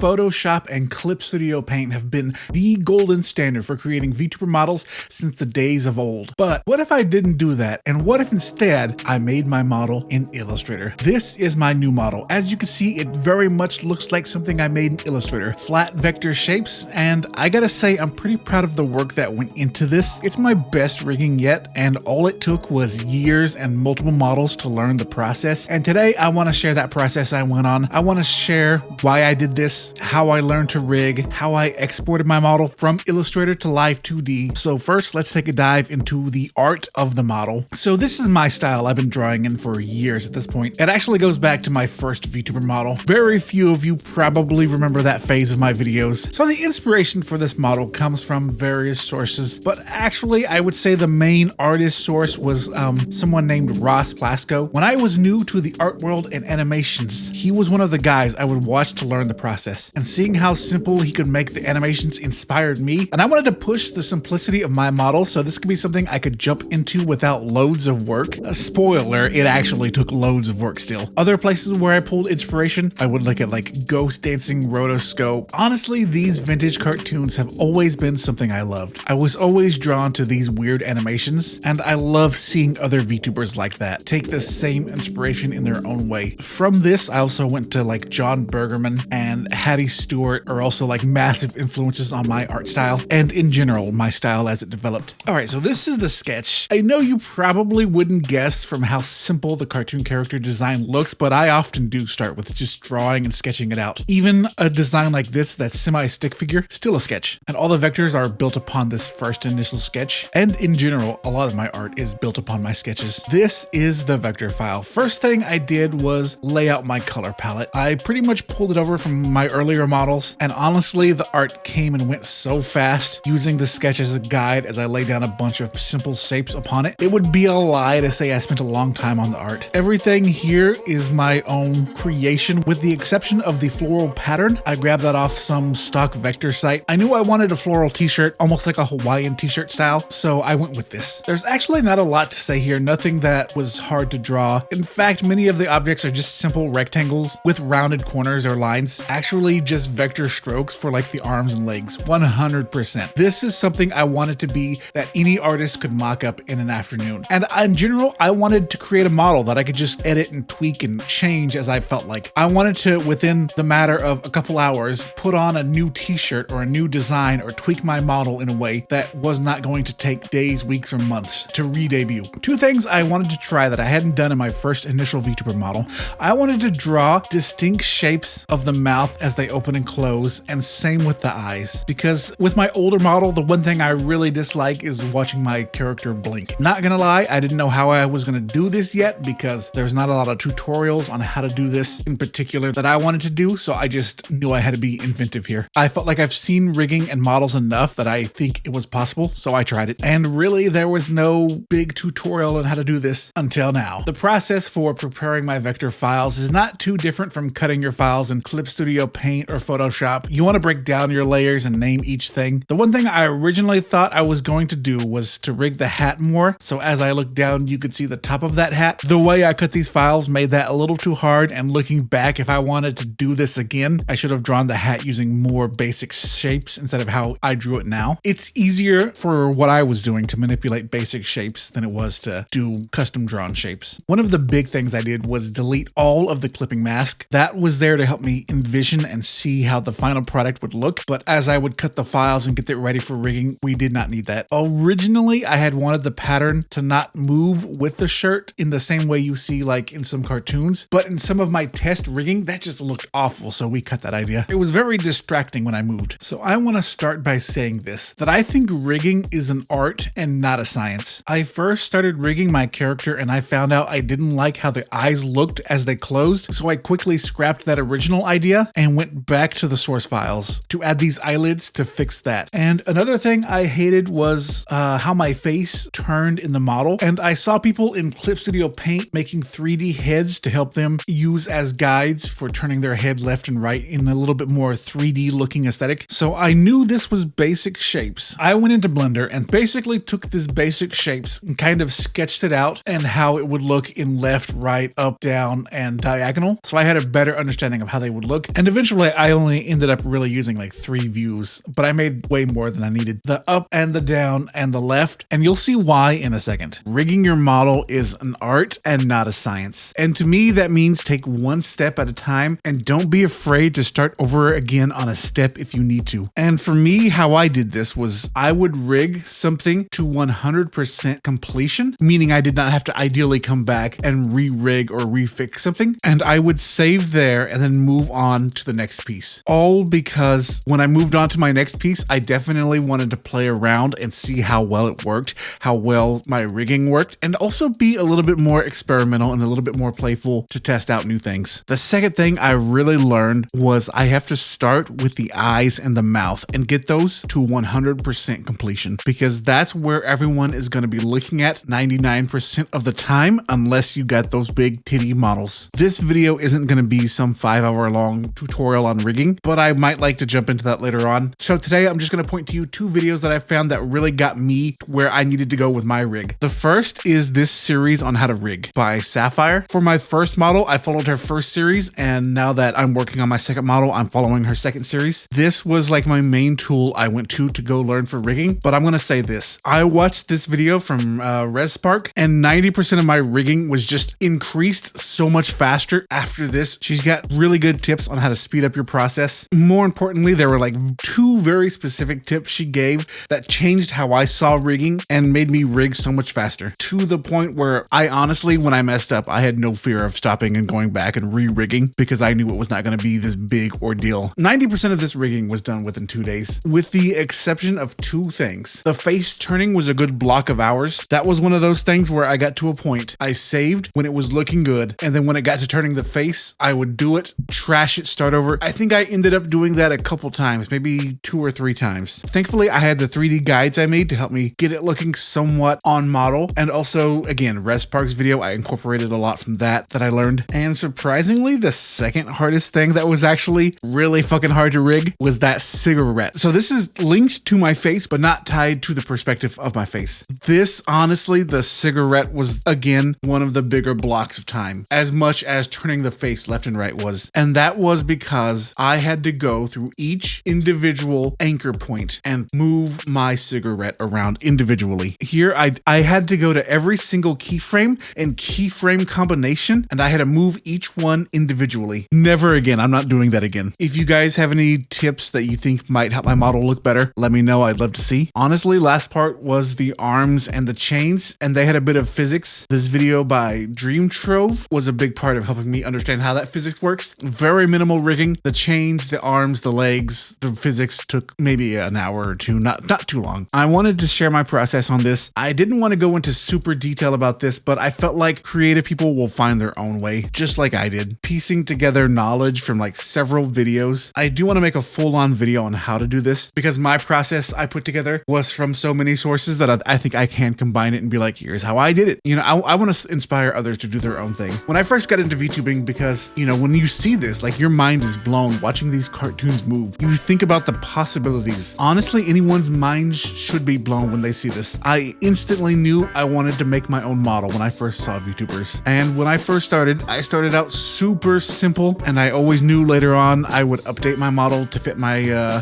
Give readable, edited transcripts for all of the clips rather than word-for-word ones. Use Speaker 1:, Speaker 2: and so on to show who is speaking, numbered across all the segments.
Speaker 1: Photoshop and Clip Studio Paint have been the golden standard for creating VTuber models since the days of old. But what if I didn't do that? And what if instead I made my model in Illustrator? This is my new model. As you can see, it very much looks like something I made in Illustrator. Flat vector shapes, and I gotta say I'm pretty proud of the work that went into this. It's my best rigging yet, and all it took was years and multiple models to learn the process. And today I want to share that process I went on. I want to share why I did this, how I learned to rig, how I exported my model from Illustrator to Live 2D. So first, let's take a dive into the art of the model. So this is my style I've been drawing in for years at this point. It actually goes back to my first VTuber model. Very few of you probably remember that phase of my videos. So the inspiration for this model comes from various sources, but actually I would say the main artist source was someone named Ross Plasko. When I was new to the art world and animations, he was one of the guys I would watch to learn the process. And seeing how simple he could make the animations inspired me, and I wanted to push the simplicity of my model so this could be something I could jump into without loads of work. A spoiler, it actually took loads of work still. Other places where I pulled inspiration, I would look at like Ghost Dancing Rotoscope. Honestly, these vintage cartoons have always been something I loved. I was always drawn to these weird animations, and I love seeing other VTubers like that take the same inspiration in their own way. From this, I also went to like John Bergerman and Hattie Stewart are also like massive influences on my art style and in general my style as it developed. Alright, so this is the sketch. I know you probably wouldn't guess from how simple the cartoon character design looks, but I often do start with just drawing and sketching it out. Even a design like this that's semi-stick figure, still a sketch. And all the vectors are built upon this first initial sketch. And in general, a lot of my art is built upon my sketches. This is the vector file. First thing I did was lay out my color palette. I pretty much pulled it over from my earlier models, and honestly the art came and went so fast using the sketch as a guide as I laid down a bunch of simple shapes upon it. It would be a lie to say I spent a long time on the art. Everything here is my own creation with the exception of the floral pattern. I grabbed that off some stock vector site. I knew I wanted a floral t-shirt, almost like a Hawaiian t-shirt style, so I went with this. There's actually not a lot to say here, nothing that was hard to draw. In fact, many of the objects are just simple rectangles with rounded corners or lines. Actually just vector strokes for like the arms and legs, 100%. This is something I wanted to be that any artist could mock up in an afternoon. And in general, I wanted to create a model that I could just edit and tweak and change as I felt like. I wanted to, within the matter of a couple hours, put on a new t-shirt or a new design or tweak my model in a way that was not going to take days, weeks, or months to re-debut. Two things I wanted to try that I hadn't done in my first initial VTuber model. I wanted to draw distinct shapes of the mouth as they open and close, and same with the eyes. Because with my older model, the one thing I really dislike is watching my character blink. Not gonna lie, I didn't know how I was gonna do this yet because there's not a lot of tutorials on how to do this in particular that I wanted to do, so I just knew I had to be inventive here. I felt like I've seen rigging and models enough that I think it was possible, so I tried it. And really, there was no big tutorial on how to do this until now. The process for preparing my vector files is not too different from cutting your files in Clip Studio Paint or Photoshop. You want to break down your layers and name each thing. The one thing I originally thought I was going to do was to rig the hat more, so as I looked down you could see the top of that hat. The way I cut these files made that a little too hard, and looking back, if I wanted to do this again, I should have drawn the hat using more basic shapes instead of how I drew it now. It's easier for what I was doing to manipulate basic shapes than it was to do custom drawn shapes. One of the big things I did was delete all of the clipping mask. That was there to help me envision and see how the final product would look, but as I would cut the files and get it ready for rigging, we did not need that. Originally, I had wanted the pattern to not move with the shirt in the same way you see like in some cartoons, but in some of my test rigging, that just looked awful, so we cut that idea. It was very distracting when I moved. So I want to start by saying this, that I think rigging is an art and not a science. I first started rigging my character and I found out I didn't like how the eyes looked as they closed, so I quickly scrapped that original idea and went back to the source files to add these eyelids to fix that. And another thing I hated was how my face turned in the model, and I saw people in Clip Studio Paint making 3D heads to help them use as guides for turning their head left and right in a little bit more 3D looking aesthetic. So I knew this was basic shapes. I went into Blender and basically took these basic shapes and kind of sketched it out and how it would look in left, right, up, down, and diagonal. So I had a better understanding of how they would look, and eventually eventually I only ended up really using like 3 views, but I made way more than I needed. The up and the down and the left, and you'll see why in a second. Rigging your model is an art and not a science. And to me, that means take one step at a time and don't be afraid to start over again on a step if you need to. And for me, how I did this was I would rig something to 100% completion, meaning I did not have to ideally come back and re-rig or refix something. And I would save there and then move on to the next piece. All because when I moved on to my next piece, I definitely wanted to play around and see how well it worked, how well my rigging worked, and also be a little bit more experimental and a little bit more playful to test out new things. The second thing I really learned was I have to start with the eyes and the mouth and get those to 100% completion, because that's where everyone is going to be looking at 99% of the time, unless you got those big titty models. This video isn't going to be some 5-hour long tutorial on rigging, but I might like to jump into that later on. So today I'm just going to point to you 2 videos that I found that really got me where I needed to go with my rig. The first is this series on how to rig by Sapphire. For my first model, I followed her first series, and now that I'm working on my second model, I'm following her second series. This was like my main tool I went to go learn for rigging, but I'm going to say this. I watched this video from ResSpark, and 90% of my rigging was just increased so much faster after this. She's got really good tips on how to speed up your process. More importantly, there were like 2 very specific tips she gave that changed how I saw rigging and made me rig so much faster, to the point where I honestly, when I messed up, I had no fear of stopping and going back and re-rigging because I knew it was not going to be this big ordeal. 90% of this rigging was done within 2 days, with the exception of 2 things. The face turning was a good block of hours. That was one of those things where I got to a point, I saved when it was looking good, and then when it got to turning the face, I would do it, trash it, start over. I think I ended up doing that a couple times, maybe 2 or 3 times. Thankfully, I had the 3D guides I made to help me get it looking somewhat on model, and also, again, ResSpark's video, I incorporated a lot from that I learned. And surprisingly, the second hardest thing that was actually really fucking hard to rig was that cigarette. So this is linked to my face, but not tied to the perspective of my face. This, honestly, the cigarette was, again, one of the bigger blocks of time, as much as turning the face left and right was. And that was because I had to go through each individual anchor point and move my cigarette around individually. Here, I had to go to every single keyframe and keyframe combination, and I had to move each one individually. Never again. I'm not doing that again. If you guys have any tips that you think might help my model look better, let me know. I'd love to see. Honestly, last part was the arms and the chains, and they had a bit of physics. This video by Dream Trove was a big part of helping me understand how that physics works. Very minimal rigging. The chains, the arms, the legs, the physics took maybe an hour or 2, not too long. I wanted to share my process on this. I didn't want to go into super detail about this, but I felt like creative people will find their own way, just like I did, piecing together knowledge from like several videos. I do want to make a full-on video on how to do this, because my process I put together was from so many sources that I think I can combine it and be like, here's how I did it. You know, I want to inspire others to do their own thing. When I first got into VTubing, because, you know, when you see this, like your mind is blown watching these cartoons move. You think about the possibilities. Honestly, anyone's mind should be blown when they see this. I instantly knew I wanted to make my own model when I first saw VTubers. And when I first started, I started out super simple, and I always knew later on I would update my model to fit my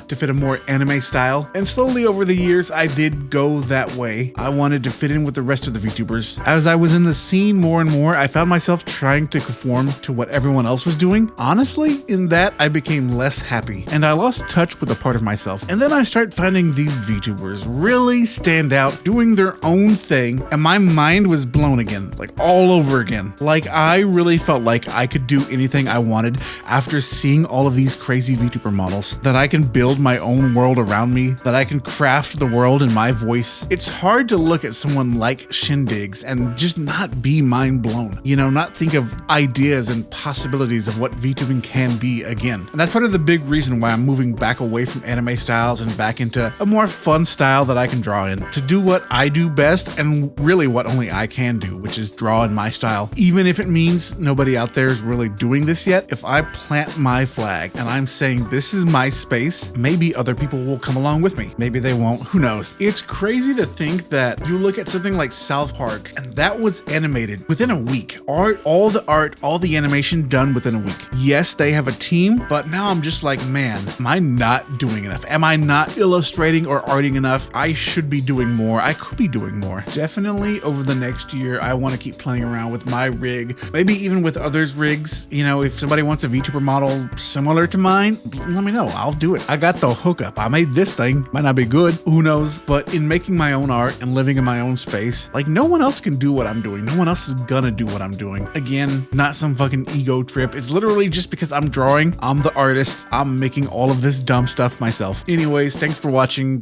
Speaker 1: to fit a more anime style. And slowly over the years, I did go that way. I wanted to fit in with the rest of the VTubers. As I was in the scene more and more, I found myself trying to conform to what everyone else was doing. Honestly, in that, I became less happy, and I lost touch with a part of myself. And then I started finding these VTubers really stand out, doing their own thing, and my mind was blown again, like all over again. Like I really felt like I could do anything I wanted after seeing all of these crazy VTuber models, that I can build my own world around me, that I can craft the world in my voice. It's hard to look at someone like Shindigs and just not be mind blown, you know, not think of ideas and possibilities of what VTubing can be again. And that's part of the big reason why I'm moving back away from anime styles and back into a more fun style that I can draw in, to do what I do best and really what only I can do, which is draw in my style. Even if it means nobody out there is really doing this yet, if I plant my flag and I'm saying this is my space, maybe other people will come along with me. Maybe they won't, who knows? It's crazy to think that you look at something like South Park and that was animated within a week. All the art, all the animation done within a week. Yes, they have a team team, but now I'm just like, man, am I not doing enough? Am I not illustrating or arting enough? I should be doing more. I could be doing more. Definitely over the next year, I want to keep playing around with my rig, maybe even with others' rigs. You know, if somebody wants a VTuber model similar to mine, let me know. I'll do it. I got the hookup. I made this thing. Might not be good. Who knows? But in making my own art and living in my own space, like no one else can do what I'm doing. No one else is gonna do what I'm doing. Again, not some fucking ego trip. It's literally just because I'm drawing. I'm the artist. I'm making all of this dumb stuff myself. Anyways, thanks for watching.